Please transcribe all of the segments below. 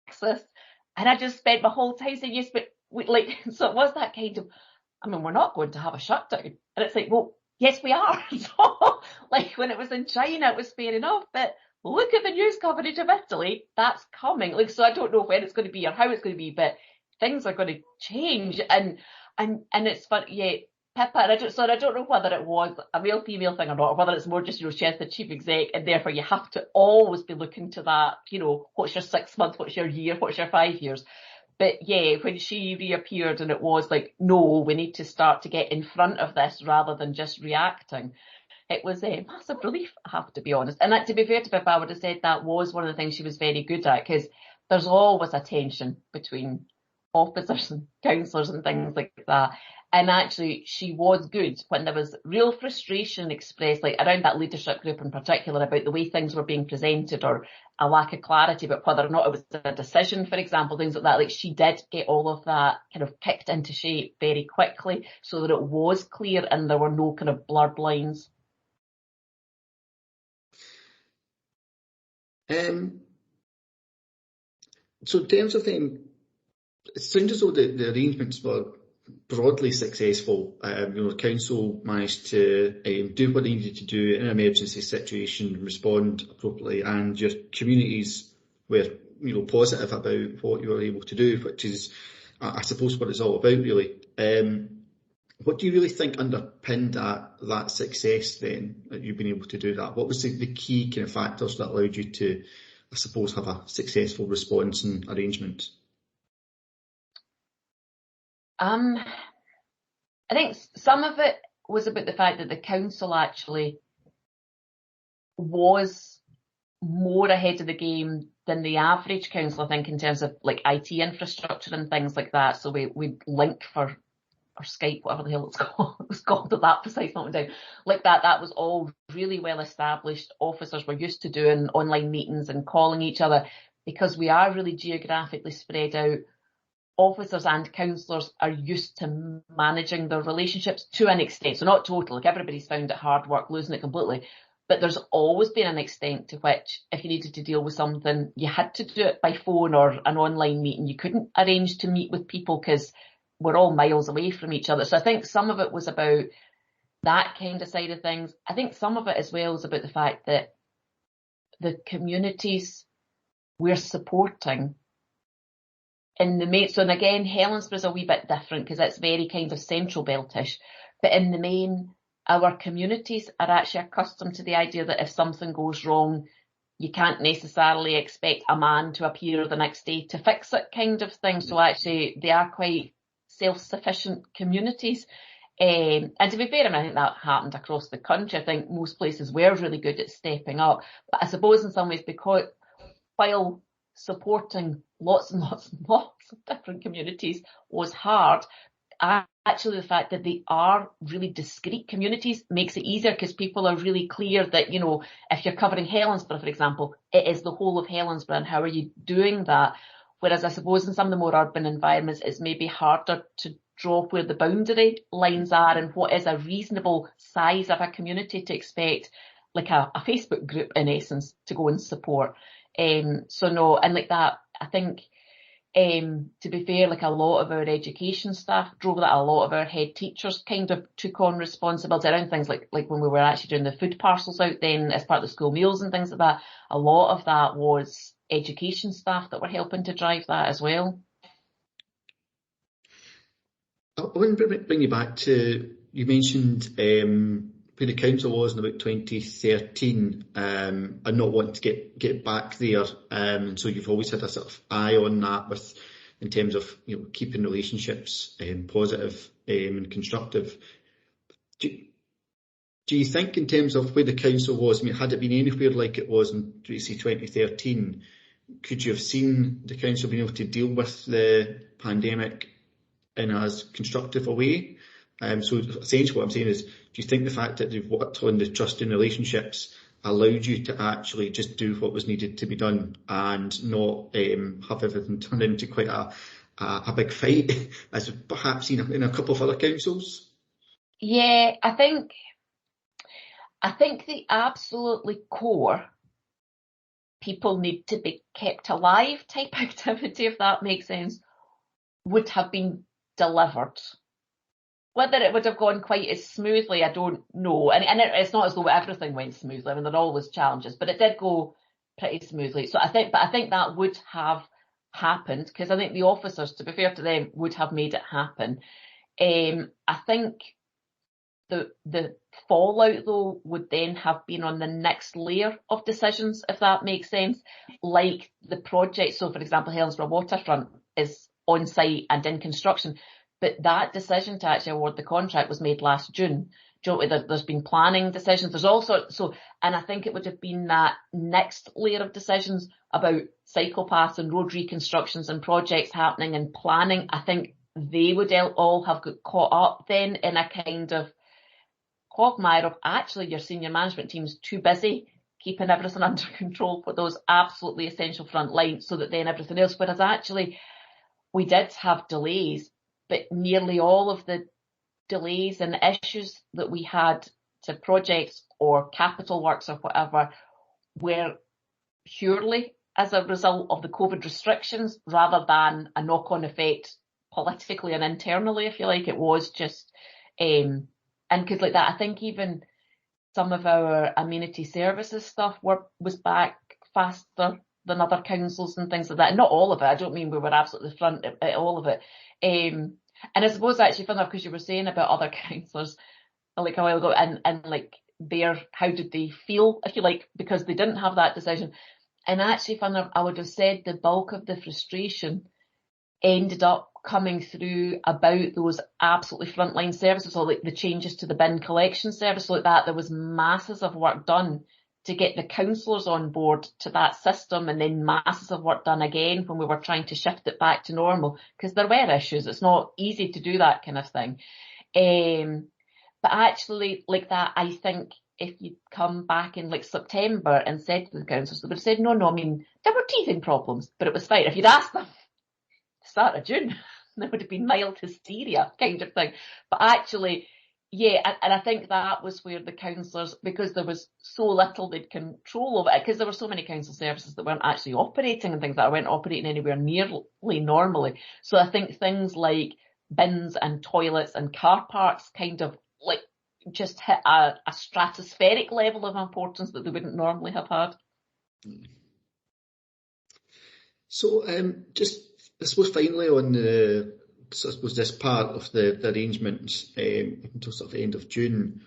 Texas. And I just spent my whole time saying, yes, but like, so it was that kind of, I mean, we're not going to have a shutdown. And it's like, well, yes, we are. So, like, when it was in China, it was fair enough. But look at the news coverage of Italy. That's coming. Like, so I don't know when it's going to be or how it's going to be, but things are going to change. And it's fun. Yeah, Pippa, and I don't know whether it was a male-female thing or not, or whether it's more just, she's the chief exec, and therefore you have to always be looking to that, what's your 6 months, what's your year, what's your 5 years. But yeah, when she reappeared and it was like, no, we need to start to get in front of this rather than just reacting. It was a massive relief, I have to be honest. And that, to be fair to Pippa, I would have said that was one of the things she was very good at, because there's always a tension between officers and councillors and things like that. And actually, she was good when there was real frustration expressed, like around that leadership group in particular, about the way things were being presented or a lack of clarity about whether or not it was a decision, for example, things like that. Like, she did get all of that kind of kicked into shape very quickly so that it was clear and there were no kind of blurred lines. So in terms of them, it sounds as though the arrangements were broadly successful. The council managed to do what they needed to do in an emergency situation, respond appropriately, and your communities were positive about what you were able to do, which is, I suppose, what it's all about, really. What do you really think underpinned that success then, that you've been able to do that? What was the key kind of factors that allowed you to, I suppose, have a successful response and arrangement? I think some of it was about the fact that the council actually was more ahead of the game than the average council, I think, in terms of like IT infrastructure and things like that. So we link for or Skype, whatever the hell it's called at that precise moment in time. Like that was all really well established. Officers were used to doing online meetings and calling each other, because we are really geographically spread out. Officers and councillors are used to managing their relationships to an extent. So not total, like everybody's found it hard work losing it completely. But there's always been an extent to which, if you needed to deal with something, you had to do it by phone or an online meeting. You couldn't arrange to meet with people because we're all miles away from each other. So I think some of it was about that kind of side of things. I think some of it as well is about the fact that the communities we're supporting in the main, so and again, Helensborough's a wee bit different because it's very kind of central beltish, but in the main, our communities are actually accustomed to the idea that if something goes wrong, you can't necessarily expect a man to appear the next day to fix it, kind of thing. So actually, they are quite self-sufficient communities. And to be fair, I mean, I think that happened across the country. I think most places were really good at stepping up. But I suppose in some ways, because while supporting lots and lots and lots of different communities was hard, actually the fact that they are really discrete communities makes it easier, because people are really clear that, if you're covering Helensborough, for example, it is the whole of Helensborough, and how are you doing that? Whereas I suppose in some of the more urban environments, it's maybe harder to draw where the boundary lines are and what is a reasonable size of a community to expect, like a Facebook group in essence, to go and support. So no, and like that, I think, to be fair, like a lot of our education staff drove that, a lot of our head teachers kind of took on responsibility around things like when we were actually doing the food parcels out then as part of the school meals and things like that. A lot of that was education staff that were helping to drive that as well. I want to bring you back to, you mentioned where the council was in about 2013 and not wanting to get back there. So you've always had a sort of eye on that in terms of keeping relationships positive and constructive. Do you think in terms of where the council was, I mean, had it been anywhere like it was in 2013, could you have seen the council being able to deal with the pandemic in as constructive a way? So essentially what I'm saying is, do you think the fact that you've worked on the trust and relationships allowed you to actually just do what was needed to be done and not have everything turn into quite a big fight, as perhaps seen in a couple of other councils? Yeah, I think the absolutely core people need to be kept alive type activity, if that makes sense, would have been delivered. Whether it would have gone quite as smoothly, I don't know. And it's not as though everything went smoothly. I mean, there are always challenges, but it did go pretty smoothly. So I think that would have happened, because I think the officers, to be fair to them, would have made it happen. I think the fallout, though, would then have been on the next layer of decisions, if that makes sense, like the project. So, for example, Helensburgh Waterfront is on site and in construction, but that decision to actually award the contract was made last June. There's been planning decisions. There's also and I think it would have been that next layer of decisions about cycle paths and road reconstructions and projects happening and planning. I think they would all have got caught up then in a kind of quagmire of actually your senior management team's too busy keeping everything under control for those absolutely essential front lines, so that then everything else, whereas actually we did have delays, but nearly all of the delays and issues that we had to projects or capital works or whatever were purely as a result of the COVID restrictions rather than a knock-on effect politically and internally, if you like. It was just and because like that, I think even some of our amenity services stuff was back faster than other councils and things like that. And not all of it. I don't mean we were absolutely front at all of it. And I suppose actually fun enough, because you were saying about other councillors like a while ago and like how did they feel, if you like, because they didn't have that decision. And actually fun enough, I would have said the bulk of the frustration ended up coming through about those absolutely frontline services, or like the changes to the bin collection service, like that. There was masses of work done to get the councillors on board to that system, and then masses of work done again when we were trying to shift it back to normal, because there were issues. It's not easy to do that kind of thing. But actually, like that, I think if you'd come back in like September and said to the councillors, they would have said, no, I mean, there were teething problems, but it was fine. If you'd asked them start of June, there would have been mild hysteria kind of thing. But actually, yeah, and I think that was where the councillors, because there was so little they'd control over it, because there were so many council services that weren't actually operating and things that weren't operating anywhere nearly normally. So I think things like bins and toilets and car parks kind of like just hit a stratospheric level of importance that they wouldn't normally have had. So just, I suppose, finally on this part of the arrangements until sort of the end of June,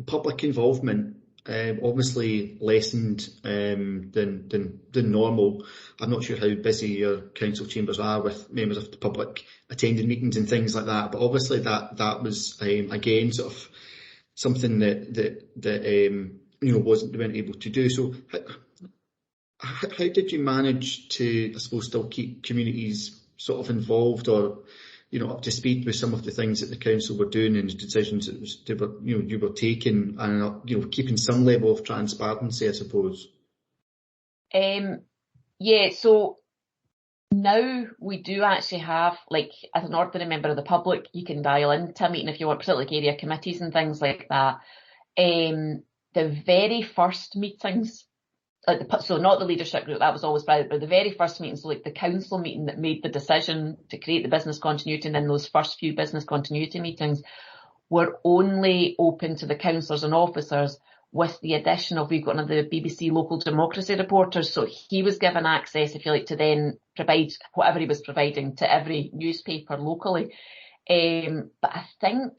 public involvement obviously lessened than normal. I'm not sure how busy your council chambers are with members of the public attending meetings and things like that, but obviously that was again sort of something that we weren't able to do. So how did you manage to, I suppose, still keep communities sort of involved, or up to speed with some of the things that the council were doing and the decisions that you were taking, and keeping some level of transparency, I suppose? Yeah, so now we do actually have, like, as an ordinary member of the public, you can dial into a meeting if you want, particularly like area committees and things like that. The very first meetings, so not the leadership group, that was always private, but the very first meeting, so like the council meeting that made the decision to create the business continuity, and then those first few business continuity meetings were only open to the councillors and officers, with the addition of, we've got one of the BBC local democracy reporters, so he was given access, if you like, to then provide whatever he was providing to every newspaper locally. But I think,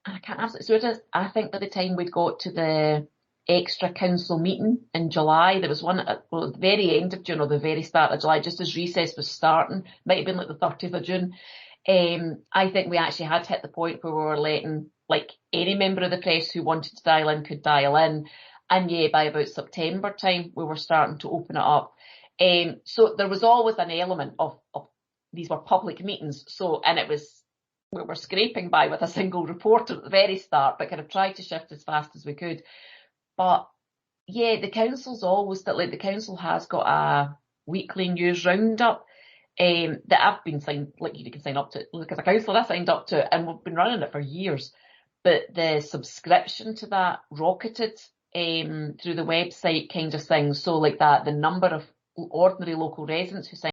I can't absolutely swear to this, I think by the time we'd got to the extra council meeting in July, there was one at the very end of June or the very start of July, just as recess was starting, might have been like the 30th of June. I think we actually had hit the point where we were letting, like, any member of the press who wanted to dial in could dial in. And yeah, by about September time, we were starting to open it up. So there was always an element of these were public meetings. So, and we were scraping by with a single reporter at the very start, but kind of tried to shift as fast as we could. But yeah, the council's always that, like, the council has got a weekly news roundup that I've been signed, like, you can sign up to it. Look, as a councillor, I signed up to it, and we've been running it for years. But the subscription to that rocketed through the website kind of thing. So like that, the number of ordinary local residents who signed